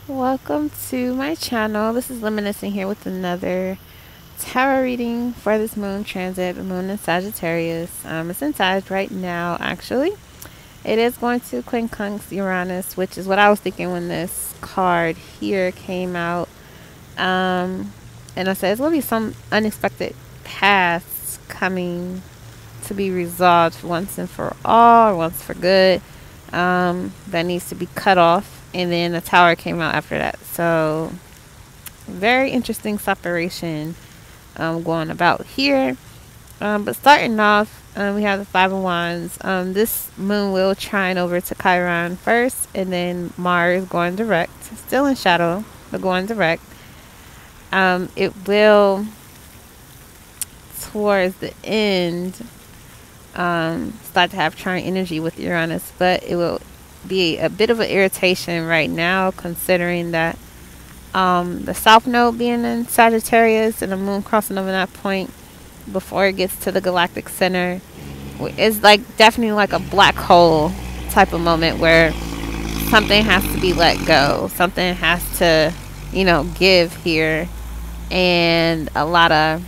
Welcome to my channel. This is Luminescent here with another tarot reading for this moon transit, the moon in Sagittarius. It's in Sag right now, actually. It is going to quincunx Uranus, which is what I was thinking when this card here came out. And I said it's going to be some unexpected paths coming to be resolved once and for all, or once for good. That needs to be cut off. And then the tower came out after that. So very interesting separation going about here. But starting off, we have the Five of Wands. This moon will trine over to Chiron first, and then Mars going direct. Still in shadow, but going direct. It will, towards the end, start to have trine energy with Uranus, but it will be a bit of an irritation right now, considering that the south node being in Sagittarius and the moon crossing over that point before it gets to the galactic center is like definitely like a black hole type of moment where something has to be let go, something has to, give here, and a lot of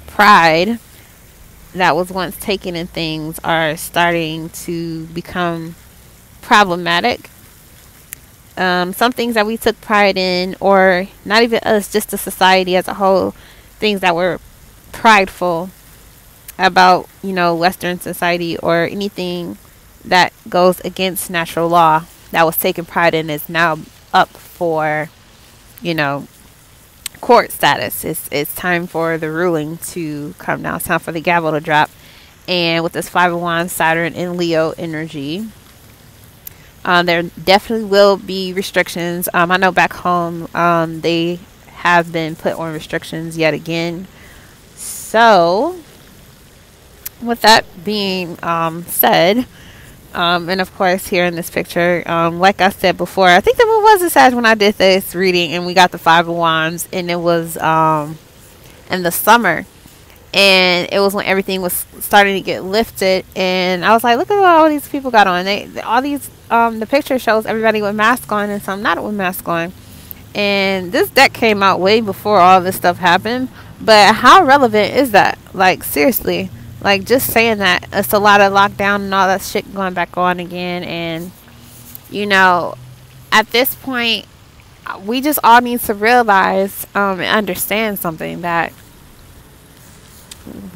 pride that was once taken in things are starting to become problematic. Some things that we took pride in, or not even us, just the society as a whole, things that were prideful about, Western society, or anything that goes against natural law that was taken pride in is now up for, court status. It's time for the ruling to come down. It's time for the gavel to drop. And with this Five of Wands, Saturn in Leo energy, there definitely will be restrictions. I know back home they have been put on restrictions yet again. So with that being said, and of course here in this picture, like I said before, I think the moon was a Sag when I did this reading, and we got the Five of Wands, and it was in the summer, and it was when everything was starting to get lifted, and I was like, look at what all these people got on. All these the picture shows everybody with masks on and some not with masks on, and this deck came out way before all this stuff happened. But how relevant is that? Like, seriously. Like, just saying that, it's a lot of lockdown and all that shit going back on again. And, at this point, we just all need to realize and understand something, that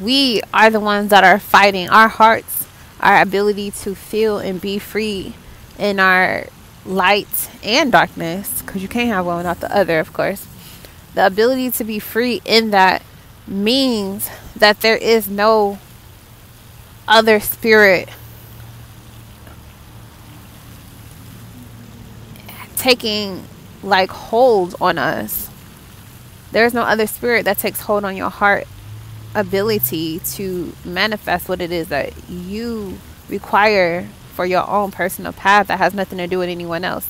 we are the ones that are fighting our hearts, our ability to feel and be free in our light and darkness, because you can't have one without the other, of course. The ability to be free in that means that there is no other spirit taking like hold on us. There's no other spirit that takes hold on your heart ability to manifest what it is that you require for your own personal path that has nothing to do with anyone else.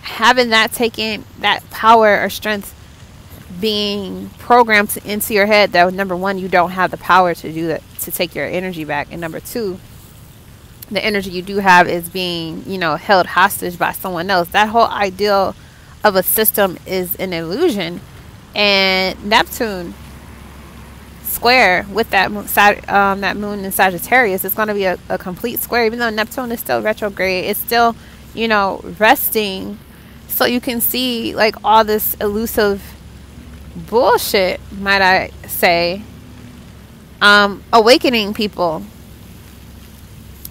Having that taken, that power or strength being programmed into your head, that number one, you don't have the power to do that, to take your energy back, and number two, the energy you do have is being held hostage by someone else. That whole ideal of a system is an illusion. And Neptune square with that moon in Sagittarius is going to be a complete square, even though Neptune is still retrograde. It's still resting, so you can see like all this elusive bullshit, might I say, awakening people.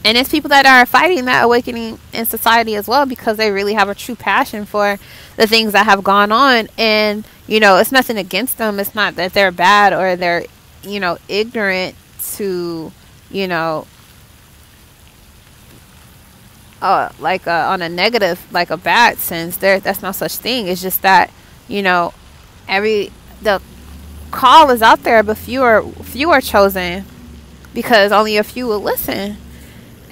And it's people that are fighting that awakening in society as well, because they really have a true passion for the things that have gone on. And it's nothing against them. It's not that they're bad or they're ignorant to on a negative, like a bad sense. That's no such thing. It's just that the call is out there, but few are chosen, because only a few will listen.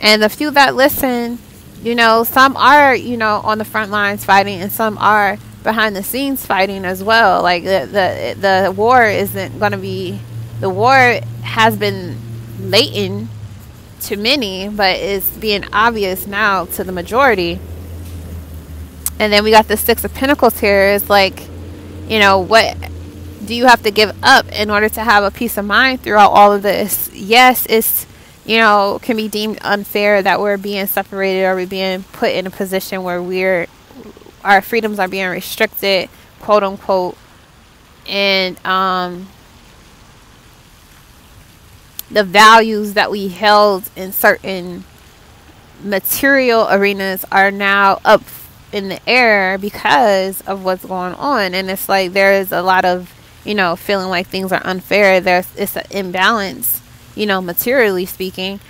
And the few that listen, some are on the front lines fighting, and some are behind the scenes fighting as well. Like the war isn't going to be, the war has been latent to many, but it's being obvious now to the majority. And then we got the Six of Pentacles here. It's like, you know, what do you have to give up in order to have a peace of mind throughout all of this? Yes, it's, you know, can be deemed unfair that we're being separated, or we're being put in a position where our freedoms are being restricted, quote unquote. And the values that we held in certain material arenas are now up in the air because of what's going on. And it's like there is a lot of, you know, feeling like things are unfair. It's an imbalance, you know, materially speaking.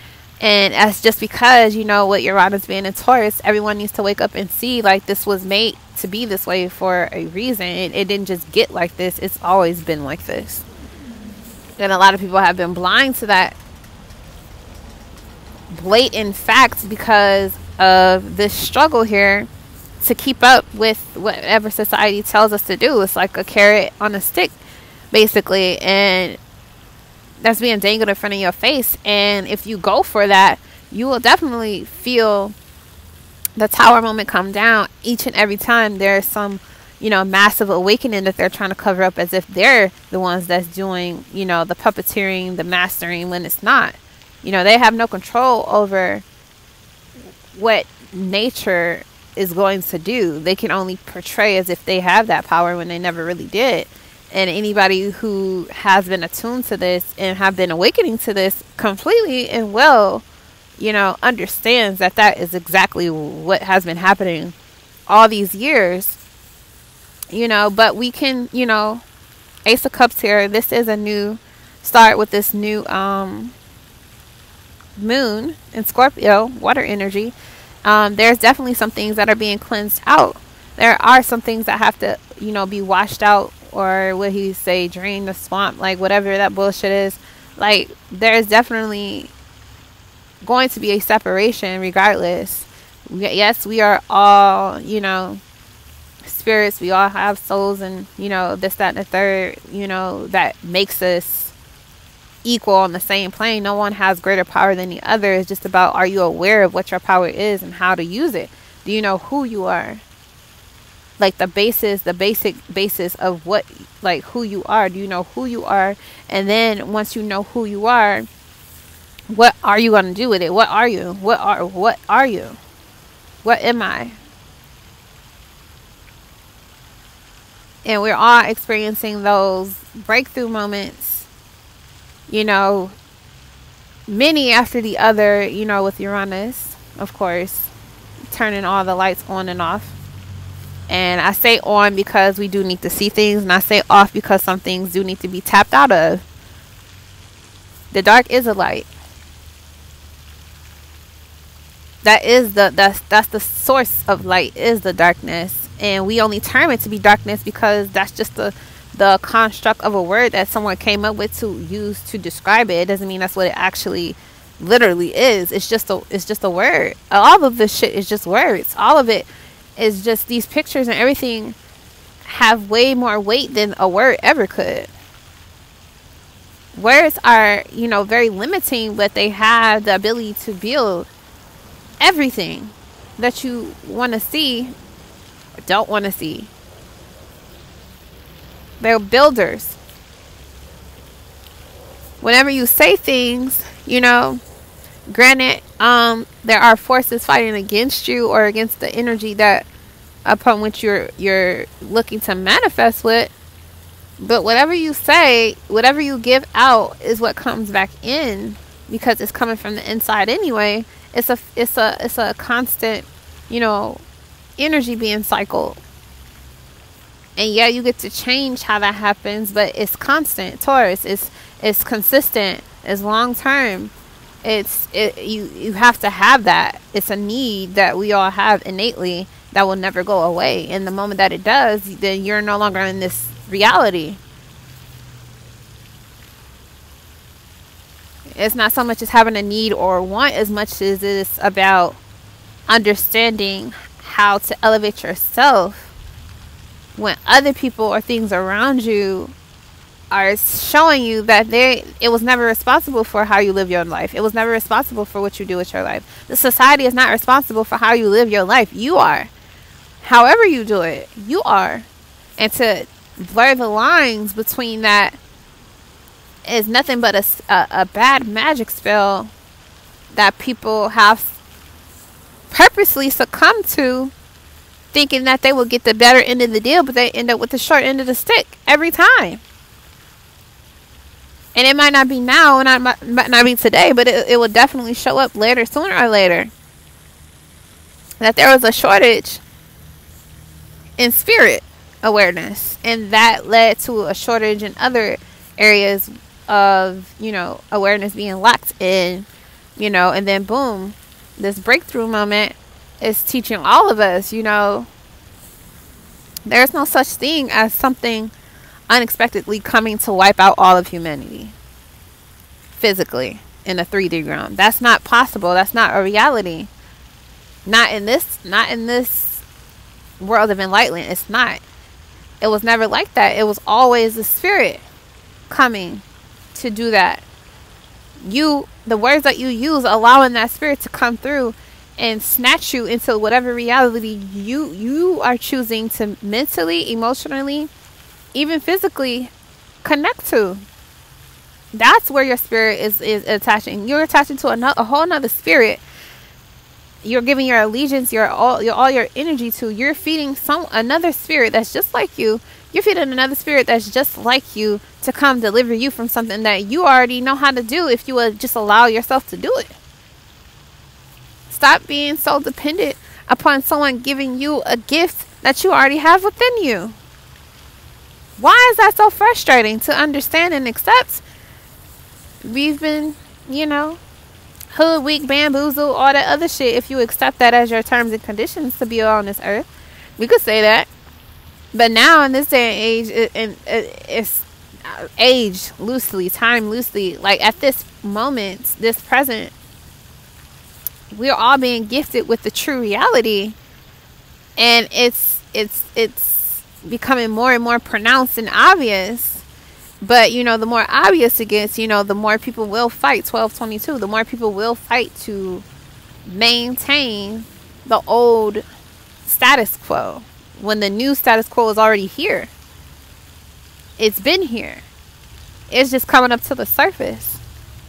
And that's just because, you know, with Uranus being in Taurus, everyone needs to wake up and see, like, this was made to be this way for a reason. It didn't just get like this. It's always been like this. And a lot of people have been blind to that blatant fact because of this struggle here to keep up with whatever society tells us to do. It's like a carrot on a stick, basically, and that's being dangled in front of your face. And if you go for that, you will definitely feel the tower moment come down each and every time there's some, you know, massive awakening that they're trying to cover up, as if they're the ones that's doing, you know, the puppeteering, the mastering, when it's not. You know, they have no control over what nature is going to do. They can only portray as if they have that power when they never really did. And anybody who has been attuned to this and have been awakening to this completely and well, you know, understands that that is exactly what has been happening all these years. You know, but we can, you know, Ace of Cups here. This is a new start with this new moon in Scorpio, water energy. There's definitely some things that are being cleansed out. There are some things that have to, you know, be washed out, or what he say, drain the swamp, like whatever that bullshit is. Like, there's definitely going to be a separation regardless. Yes, we are all, you know, spirits. We all have souls, and, you know, this, that, and the third, you know, that makes us equal on the same plane. No one has greater power than the other. It's just about, are you aware of what your power is and how to use it? Do you know who you are? Like the basic basis of what, like, who you are. Do you know who you are? And then once you know who you are, what are you going to do with it? What are you? What are you? What am I? And we're all experiencing those breakthrough moments, you know, many after the other, you know, with Uranus, of course, turning all the lights on and off. And I say on because we do need to see things, and I say off because some things do need to be tapped out of. The dark is a light. That's the source of light, is the darkness. And we only term it to be darkness because that's just the construct of a word that someone came up with to use to describe it. It doesn't mean that's what it actually literally is. It's just a word. All of this shit is just words. All of it is just, these pictures and everything have way more weight than a word ever could. Words are, you know, very limiting, but they have the ability to build everything that you want to see or don't want to see. They're builders. Whenever you say things, you know, granted, there are forces fighting against you or against the energy that upon which you're looking to manifest with. But whatever you say, whatever you give out is what comes back in, because it's coming from the inside anyway. It's a constant, you know, energy being cycled. And yeah, you get to change how that happens, but it's constant. Taurus, it's consistent, it's long term. You have to have that. It's a need that we all have innately that will never go away. And the moment that it does, then you're no longer in this reality. It's not so much as having a need or want as much as it's about understanding how to elevate yourself when other people or things around you are showing you that it was never responsible for how you live your life. It was never responsible for what you do with your life. The society is not responsible for how you live your life. You are. However you do it, you are. And to blur the lines between that is nothing but a bad magic spell that people have purposely succumbed to, thinking that they will get the better end of the deal, but they end up with the short end of the stick every time. And it might not be now, and it might not be today, but it will definitely show up later, sooner or later, that there was a shortage in spirit awareness, and that led to a shortage in other areas of, you know, awareness being locked in, you know, and then boom, this breakthrough moment is teaching all of us, you know, there's no such thing as something unexpectedly coming to wipe out all of humanity physically in a 3D realm. That's not possible. That's not a reality. Not in this world of enlightenment. It's not. It was never like that. It was always the spirit coming to do that. The words that you use, allowing that spirit to come through and snatch you into whatever reality you are choosing to mentally, emotionally, even physically connect to. That's where your spirit is attaching. You're attaching to a whole nother spirit. You're giving your allegiance, all your energy to. You're feeding another spirit that's just like you. You're feeding another spirit that's just like you to come deliver you from something that you already know how to do if you would just allow yourself to do it. Stop being so dependent upon someone giving you a gift that you already have within you. Why is that so frustrating to understand and accept? We've been, you know, hoodwinked, bamboozled, all that other shit. If you accept that as your terms and conditions to be on this earth, we could say that. But now in this day and age, it's age loosely, time loosely. Like at this moment, this present, we're all being gifted with the true reality, and it's becoming more and more pronounced and obvious. But you know, the more obvious it gets, you know, the more people will fight. 1222. The more people will fight to maintain the old status quo when the new status quo is already here. It's been here. It's just coming up to the surface.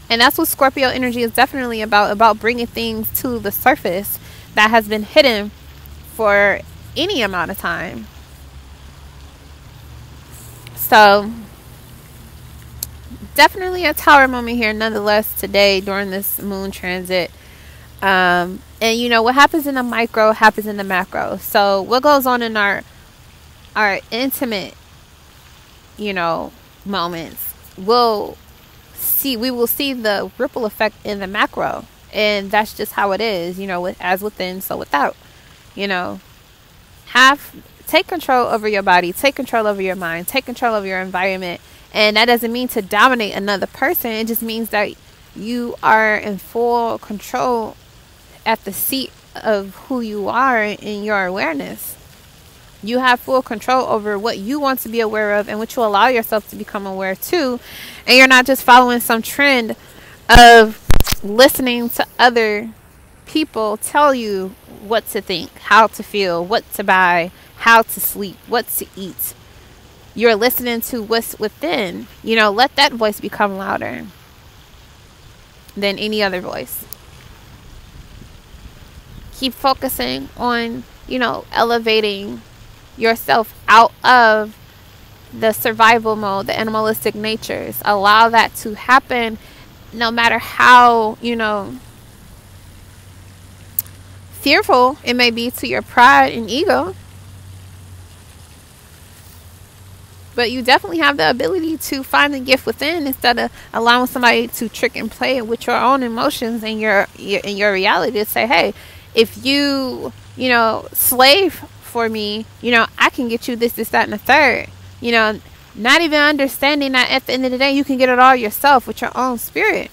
And that's what Scorpio energy is definitely about bringing things to the surface that has been hidden for any amount of time. So, definitely a tower moment here nonetheless today during this moon transit. And you know, what happens in the micro happens in the macro. So, what goes on in our intimate, you know, moments we will see the ripple effect in the macro, and that's just how it is, you know, as within so without. You know, take control over your body, take control over your mind, take control over your environment. And that doesn't mean to dominate another person. It just means that you are in full control at the seat of who you are in your awareness. You have full control over what you want to be aware of and what you allow yourself to become aware to. And you're not just following some trend of listening to other people tell you what to think, how to feel, what to buy, how to sleep, what to eat. You're listening to what's within. You know, let that voice become louder than any other voice. Keep focusing on, you know, elevating yourself out of the survival mode, the animalistic natures. Allow that to happen no matter how, you know, fearful it may be to your pride and ego. But you definitely have the ability to find the gift within instead of allowing somebody to trick and play with your own emotions and your reality to say, hey, if you know, slave for me, you know, I can get you this, that, and the third. You know, not even understanding that at the end of the day, you can get it all yourself with your own spirit.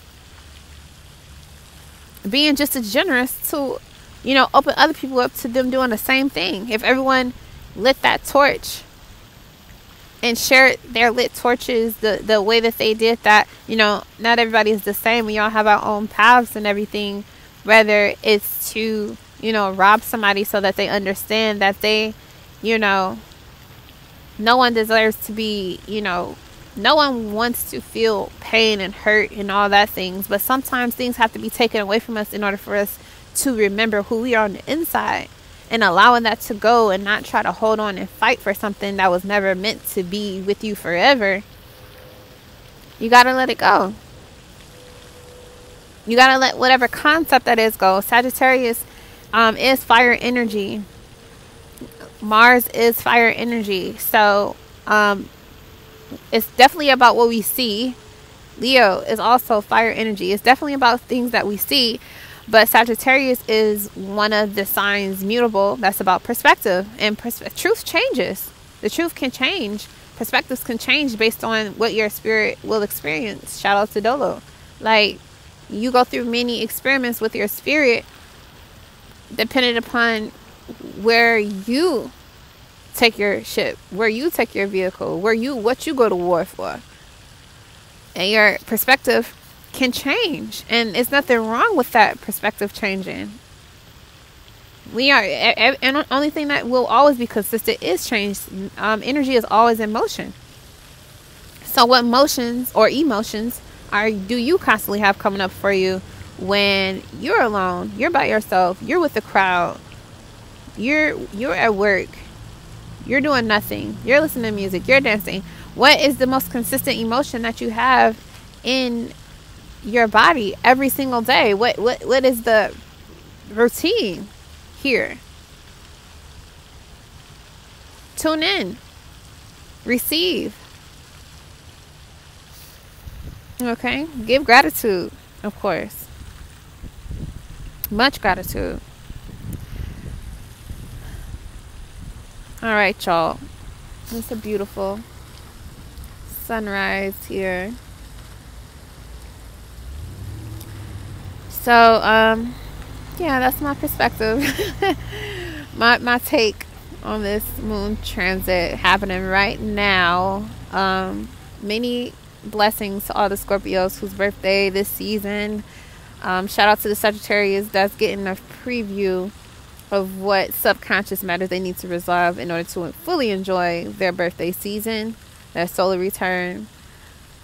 Being just as generous to, you know, open other people up to them doing the same thing. If everyone lit that torch and shared their lit torches the way that they did that, you know, not everybody is the same. We all have our own paths and everything, whether it's to, you know, rob somebody so that they understand that they, you know, no one deserves to be, you know, no one wants to feel pain and hurt and all that things. But sometimes things have to be taken away from us in order for us to remember who we are on the inside. And allowing that to go and not try to hold on and fight for something that was never meant to be with you forever. You got to let it go. You got to let whatever concept that is go. Sagittarius is fire energy. Mars is fire energy. So it's definitely about what we see. Leo is also fire energy. It's definitely about things that we see. But Sagittarius is one of the signs mutable. That's about perspective. And truth changes. The truth can change. Perspectives can change based on what your spirit will experience. Shout out to Dolo. Like, you go through many experiments with your spirit depending upon where you take your ship, where you take your vehicle, what you go to war for. And your perspective can change, and it's nothing wrong with that perspective changing. And the only thing that will always be consistent is change. Energy is always in motion. So what motions or emotions do you constantly have coming up for you when you're alone, you're by yourself, you're with the crowd, you're at work, you're doing nothing, you're listening to music, you're dancing? What is the most consistent emotion that you have in your body every single day? What is the routine here? Tune in, receive. Okay, give gratitude, of course, much gratitude. All right, y'all, it's a beautiful sunrise here. So yeah, that's my perspective. my take on this moon transit happening right now. Many blessings to all the Scorpios whose birthday this season. Shout out to the Sagittarius that's getting a preview of what subconscious matters they need to resolve in order to fully enjoy their birthday season, their solar return.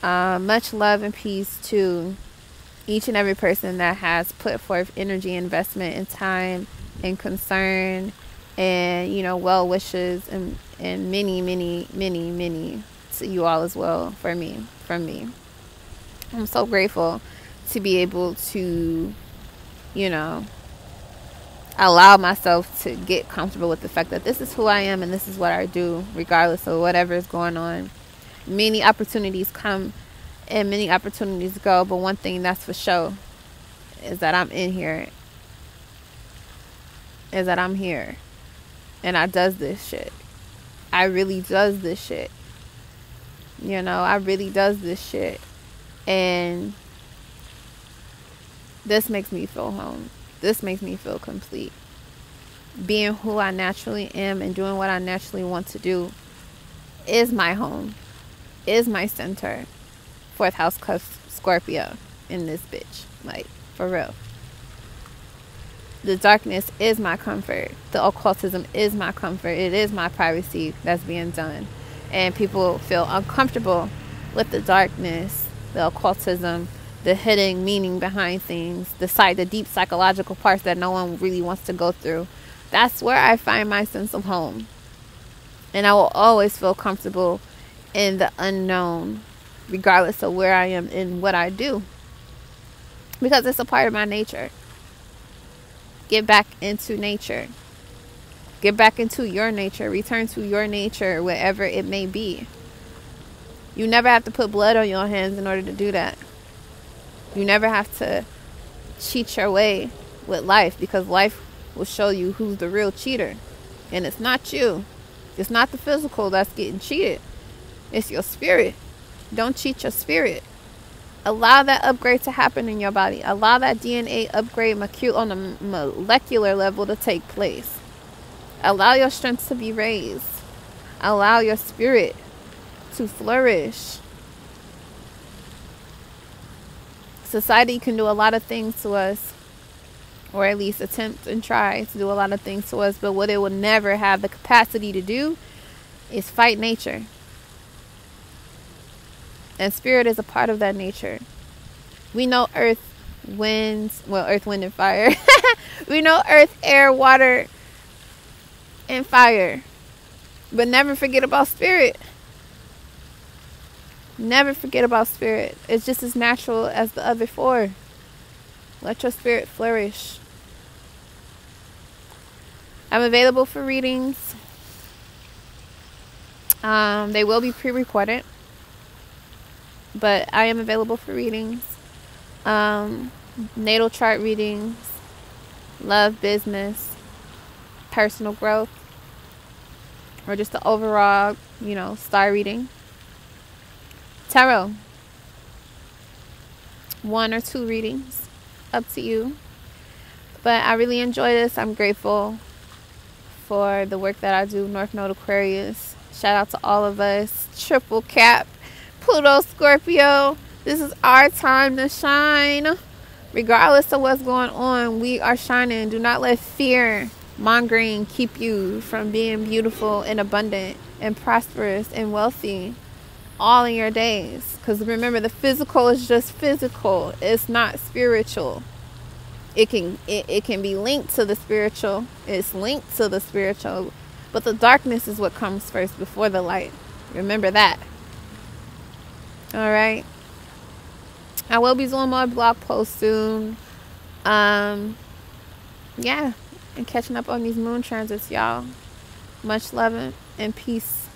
Much love and peace to each and every person that has put forth energy, investment, and time, and concern, and, you know, well wishes, and many to you all as well from me. I'm so grateful to be able to, you know, allow myself to get comfortable with the fact that this is who I am and this is what I do, regardless of whatever is going on. Many opportunities come and many opportunities go, but one thing that's for sure is that I'm in here, is that I'm here, and I does this shit. I really does this shit. You know, I really does this shit, and this makes me feel home. This makes me feel complete. Being who I naturally am and doing what I naturally want to do is my home, is my center. Fourth house Scorpio in this bitch, like, for real. The darkness is my comfort. The occultism is my comfort. It is my privacy that's being done, and people feel uncomfortable with the darkness, the occultism, the hidden meaning behind things, the deep psychological parts that no one really wants to go through. That's where I find my sense of home, and I will always feel comfortable in the unknown, regardless of where I am and what I do, because it's a part of my nature. Get back into nature. Get back into your nature. Return to your nature, wherever it may be. You never have to put blood on your hands in order to do that. You never have to cheat your way with life, because life will show you who's the real cheater. And it's not you. It's not the physical that's getting cheated. It's your spirit. Don't cheat your spirit. Allow that upgrade to happen in your body. Allow that DNA upgrade on a molecular level to take place. Allow your strength to be raised. Allow your spirit to flourish. Society can do a lot of things to us, or at least attempt and try to do a lot of things to us. But what it will never have the capacity to do is fight nature. And spirit is a part of that nature. We know earth, winds, well, earth, wind, and fire. We know earth, air, water, and fire. But never forget about spirit. Never forget about spirit. It's just as natural as the other four. Let your spirit flourish. I'm available for readings. They will be pre-recorded, but I am available for readings. Natal chart readings, love, business, personal growth, or just the overall, star reading. Tarot. 1 or 2 readings. Up to you. But I really enjoy this. I'm grateful for the work that I do. North Node Aquarius. Shout out to all of us. Triple cap. Pluto Scorpio. This is our time to shine. Regardless of what's going on, we are shining. Do not let fear mongering keep you from being beautiful and abundant and prosperous and wealthy all in your days. Because remember, the physical is just physical. It's not spiritual. It can be linked to the spiritual. It's linked to the spiritual. But the darkness is what comes first before the light. Remember that. Alright. I will be doing more blog posts soon. Yeah. And catching up on these moon transits, y'all. Much love and peace.